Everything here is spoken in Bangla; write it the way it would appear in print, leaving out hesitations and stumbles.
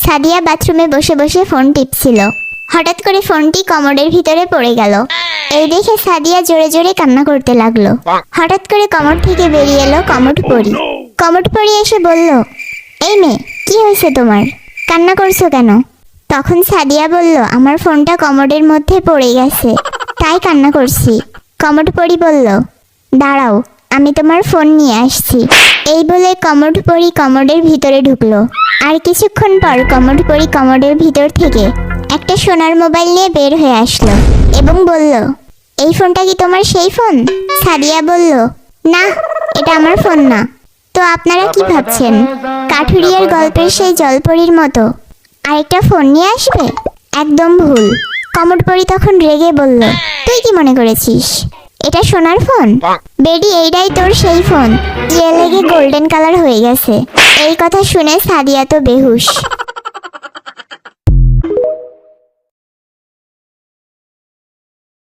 সাদিয়া বাথরুমে বসে বসে ফোন টিপছিল। হঠাৎ করে ফোনটি কমোডের ভিতরে পড়ে গেল। এই দেখে সাদিয়া জোরে জোরে কান্না করতে লাগলো। হঠাৎ করে কমোড থেকে বেরিয়ে এলো কমোড পরি। কমোড পরি এসে বলল, এই মেয়ে, কি হয়েছে তোমার? কান্না করছো কেন? তখন সাদিয়া বলল, আমার ফোনটা কমোডের মধ্যে পড়ে গেছে, তাই কান্না করছি। কমোড পরি বলল, দাঁড়াও, আমি তোমার ফোন নিয়ে আসছি। এই বলে কমোড পরি কমোডের ভিতরে ঢুকলো। আর কিছুক্ষণ পর কমোড পরি কমোডের ভিতর থেকে একটা সোনার মোবাইল নিয়ে বের হয়ে আসলো এবং বলল, এই ফোনটা কি তোমার সেই ফোন? সাদিয়া বলল, না, এটা আমার ফোন না। তো আপনারা কি ভাবছেন, কাঠুরিয়ার গল্পের সেই জলপরীর মতো আরেকটা ফোন নিয়ে আসবে? একদম ভুল। কমোড পরি তখন রেগে বলল, তুই কি মনে করেছিস এটা সোনার ফোন? বেডি, এইটাই তোর সেই ফোন, যে লেগে গোল্ডেন কালার হয়ে গেছে। এই কথা শুনে সাদিয়া তো বেহুশ।